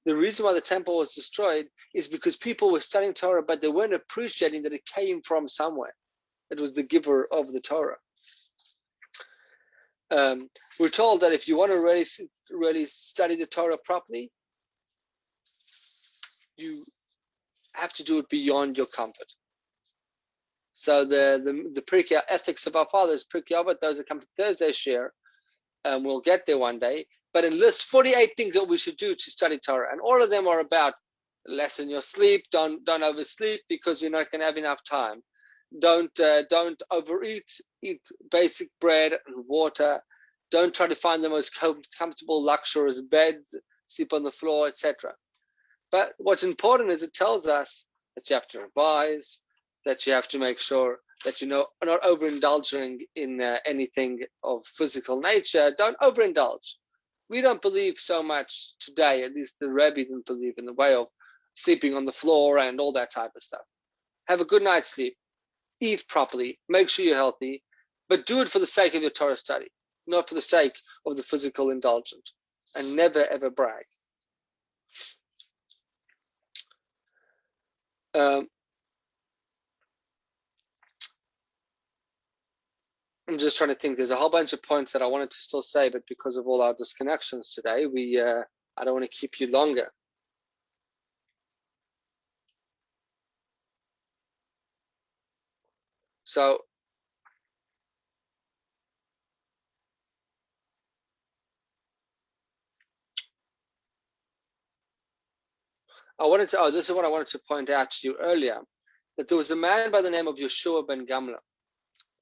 the reason why the temple was destroyed is because people were studying Torah, but they weren't appreciating that it came from somewhere. It was the giver of the Torah. We're told that if you want to really study the Torah properly, you have to do it beyond your comfort. So the Pirkei ethics of our fathers, Pirkei Avot, those that come to Thursday share, we'll get there one day, but enlist 48 things that we should do to study Torah. And all of them are about lessen your sleep, don't oversleep because you're not going to have enough time. Don't overeat, eat basic bread and water. Don't try to find the most comfortable, luxurious beds, sleep on the floor, etc. But what's important is it tells us that you have to revise, that you have to make sure that you're not overindulging in anything of physical nature. Don't overindulge. We don't believe so much today, at least the Rebbe didn't believe in the way of sleeping on the floor and all that type of stuff. Have a good night's sleep, eat properly, make sure you're healthy, but do it for the sake of your Torah study, not for the sake of the physical indulgence, and never ever brag. I'm just trying to think. There's a whole bunch of points that I wanted to still say, but because of all our disconnections today, I don't want to keep you longer. So this is what I wanted to point out to you earlier, that there was a man by the name of Yeshua ben Gamla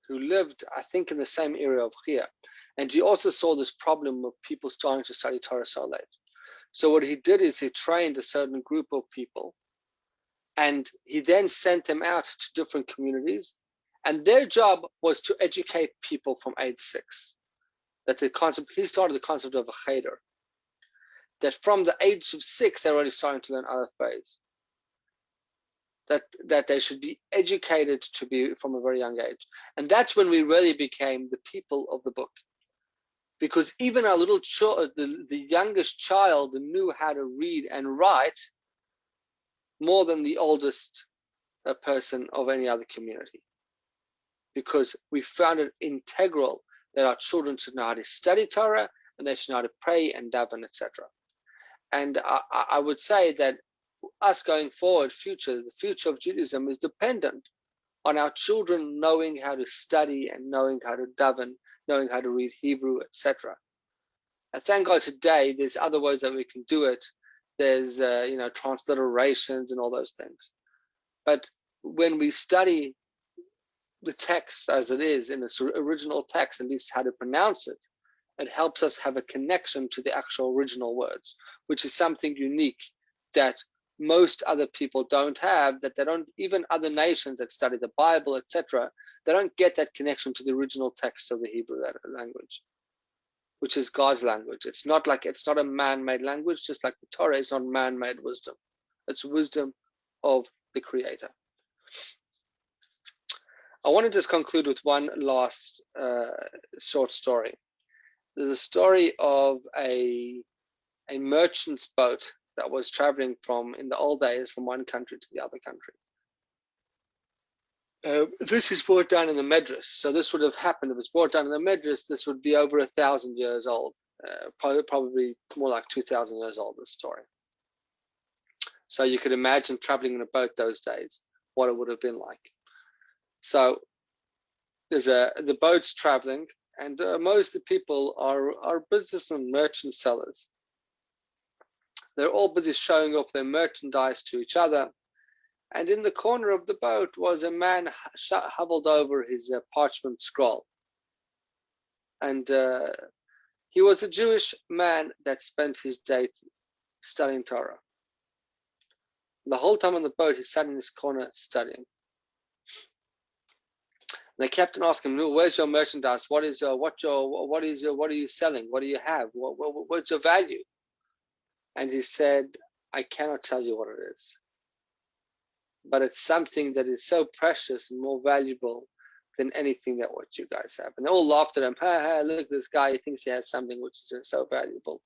who lived, I think, in the same area of Chia. And he also saw this problem of people starting to study Torah so late. So what he did is he trained a certain group of people, and he then sent them out to different communities. And their job was to educate people from age 6. He started the concept of a cheder, that from the age of 6, they're already starting to learn other faiths. That they should be educated to be from a very young age. And that's when we really became the people of the book. Because even our little child, the youngest child knew how to read and write more than the oldest person of any other community. Because we found it integral that our children should know how to study Torah and they should know how to pray and daven, etc. And I would say that us going forward, the future of Judaism is dependent on our children knowing how to study and knowing how to daven, knowing how to read Hebrew, etc. And thank God today there's other ways that we can do it. There's transliterations and all those things. But when we study the text as it is in its original text, at least how to pronounce it, it helps us have a connection to the actual original words, which is something unique that most other people don't have, that they don't, even other nations that study the Bible, etc., they don't get that connection to the original text of the Hebrew language, which is God's language. It's not a man-made language, just like the Torah is not man-made wisdom. It's wisdom of the Creator. I want to just conclude with one last short story. There's a story of a merchant's boat that was traveling in the old days, from one country to the other country. This is brought down in the Medrash. So this would have happened if it's brought down in the Medrash. This would be over 1,000 years old. probably more like 2,000 years old, this story. So you could imagine traveling in a boat those days, what it would have been like. So there's the boat's traveling, and most of the people are businessmen, merchant sellers. They're all busy showing off their merchandise to each other. And in the corner of the boat was a man huddled over his parchment scroll. And he was a Jewish man that spent his day studying Torah. The whole time on the boat, he sat in his corner studying. And the captain asked him, "Where's your merchandise? What are you selling? What do you have? What's your value?" And he said, "I cannot tell you what it is, but it's something that is so precious and more valuable than anything that what you guys have." And they all laughed at him. "Ha ha, look, this guy, he thinks he has something which is so valuable.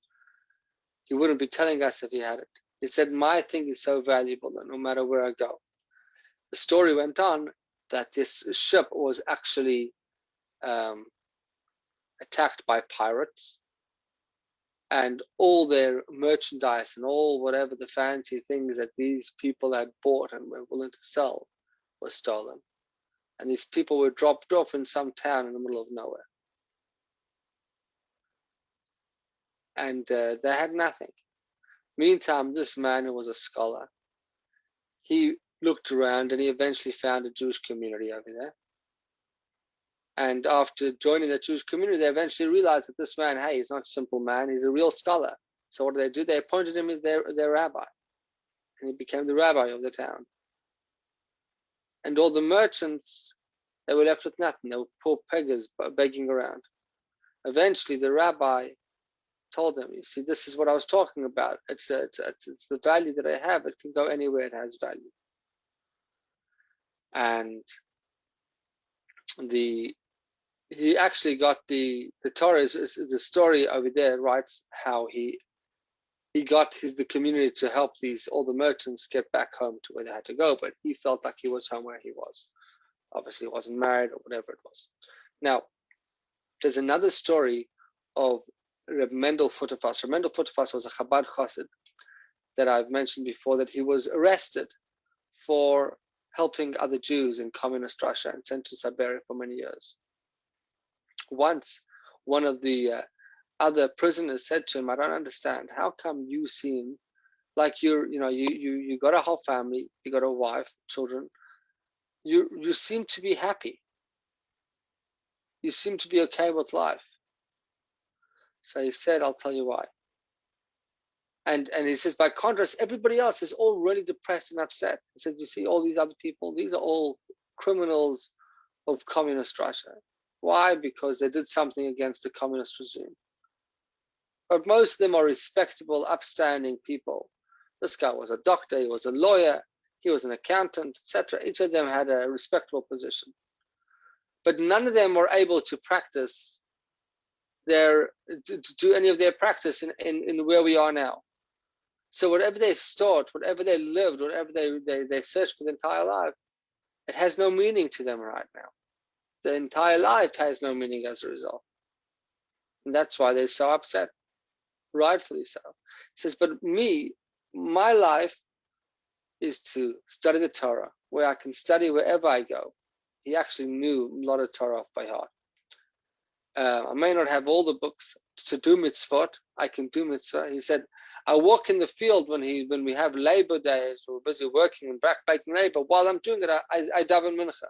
He wouldn't be telling us if he had it." He said, "My thing is so valuable that no matter where I go." The story went on that this ship was actually attacked by pirates, and all their merchandise and all whatever the fancy things that these people had bought and were willing to sell was stolen. And these people were dropped off in some town in the middle of nowhere. And they had nothing. Meantime, this man who was a scholar, he looked around and he eventually found a Jewish community over there. And after joining the Jewish community, they eventually realized that this man, hey, he's not a simple man, he's a real scholar. So what do? They appointed him as their rabbi. And he became the rabbi of the town. And all the merchants, they were left with nothing. They were poor beggars begging around. Eventually, the rabbi told them, "You see, this is what I was talking about. It's the value that I have. It can go anywhere. It has value." And he actually got the Torah is the story over there writes how he got the community to help all the merchants get back home to where they had to go, but he felt like he was home where he was. Obviously, he wasn't married or whatever it was. Now, there's another story of Reb Mendel Futterfass. Reb Mendel Futterfass was a Chabad Chassid that I've mentioned before, that he was arrested for helping other Jews in communist Russia and sent to Siberia for many years. Once, one of the other prisoners said to him, "I don't understand. How come you seem like you got a whole family, you got a wife, children. You seem to be happy. You seem to be okay with life." So he said, "I'll tell you why." And he says, by contrast, everybody else is all really depressed and upset. He said, "You see, all these other people, these are all criminals of communist Russia." Why? Because they did something against the communist regime. But most of them are respectable, upstanding people. This guy was a doctor, he was a lawyer, he was an accountant, etc. Each of them had a respectable position. But none of them were able to practice to do any of their practice in where we are now. So whatever they've sought, whatever they lived, whatever they searched for the entire life, it has no meaning to them right now. The entire life has no meaning as a result. And that's why they're so upset, rightfully so. He says, but my life is to study the Torah, where I can study wherever I go. He actually knew a lot of Torah off by heart. I may not have all the books to do mitzvot. I can do mitzvah. He said, I walk in the field when we have labor days, we're busy working and backbreaking labor. While I'm doing it, I daven mincha.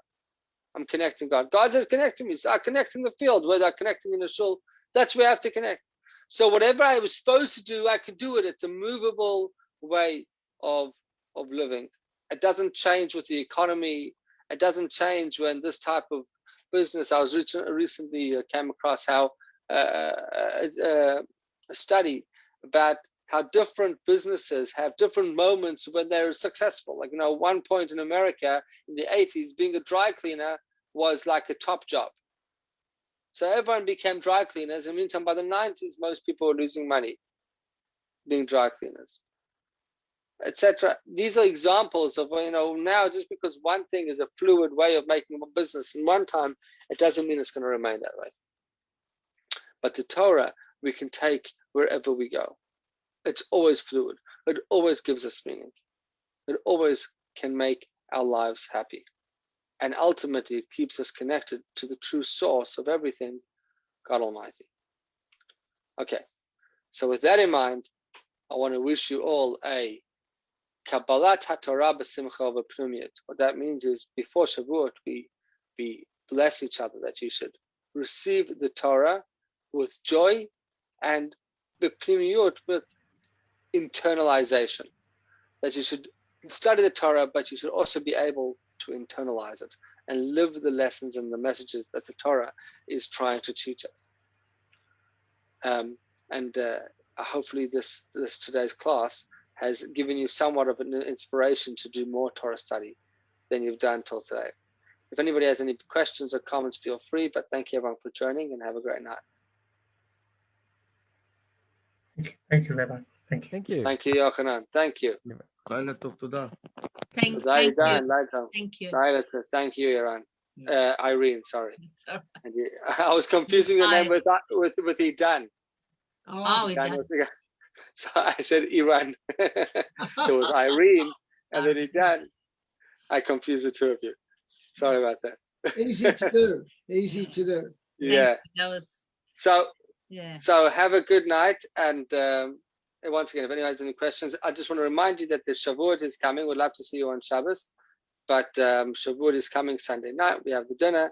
I'm connecting God. God says, connect to me. So I connect in the field, whether I connect in the shul. That's where I have to connect. So whatever I was supposed to do, I could do it. It's a movable way of living. It doesn't change with the economy. It doesn't change when this type of business. I was recently came across how a study about how different businesses have different moments when they're successful. Like, one point in America in the 80s, being a dry cleaner was like a top job. So everyone became dry cleaners. In the meantime, by the 90s, most people were losing money being dry cleaners, etc. These are examples of, now just because one thing is a fluid way of making a business in one time, it doesn't mean it's going to remain that way. But the Torah we can take wherever we go. It's always fluid. It always gives us meaning. It always can make our lives happy. And ultimately, it keeps us connected to the true source of everything, God Almighty. Okay, so with that in mind, I want to wish you all a Kabbalat HaTorah b'simcha v'pnumiyut. What that means is, before Shavuot, we bless each other that you should receive the Torah with joy and b'pnumiyut, with internalization. That you should study the Torah, but you should also be able to internalize it and live the lessons and the messages that the Torah is trying to teach us. Hopefully this today's class has given you somewhat of an inspiration to do more Torah study than you've done till today. If anybody has any questions or comments, feel free, but thank you everyone for joining and have a great night. Thank you, Rabbi. Thank you. Thank you. Thank you, Yochanan. Thank you. לילה טוב, תודה. Thank you. Thank you. Thank you, Iran. Irene, sorry. Sorry. I was confusing the name with Idan. Oh, it Idan does. was- So I said Iran. So it was Irene and then Idan. I confused the two of you. Sorry about that. Easy to do. Easy to do. Yeah. That was, So yeah. have a good night. And once again, if anyone has any questions, I just want to remind you that the Shavuot is coming. We'd love to see you on Shabbos. But Shavuot is coming Sunday night. We have the dinner.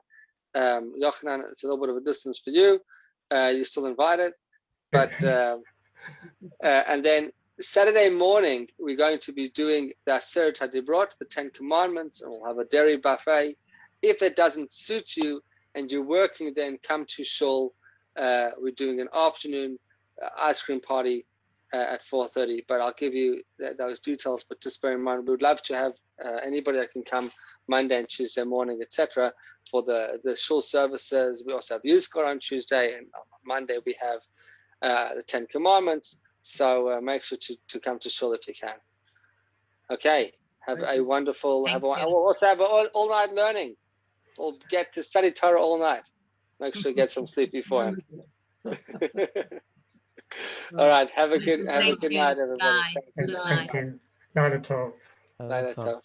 Yochanan, it's a little bit of a distance for you. You're still invited. But and then Saturday morning, we're going to be doing the Aseret HaDibrot, the 10 Commandments, and we'll have a dairy buffet. If it doesn't suit you and you're working, then come to Shul. We're doing an afternoon ice cream party at 4:30, but I'll give you those details. But just bear in mind, we would love to have anybody that can come Monday and Tuesday morning, etc. for the Shul services. We also have Yizkor on Tuesday, and on Monday we have the 10 Commandments. So make sure to come to Shul if you can. Okay, have a wonderful, we'll also have all night learning. We'll get to study Torah all night. Make sure you get some sleep beforehand. All right, have a good night, everybody. Bye. Thank you. Laila Tov. Laila Tov.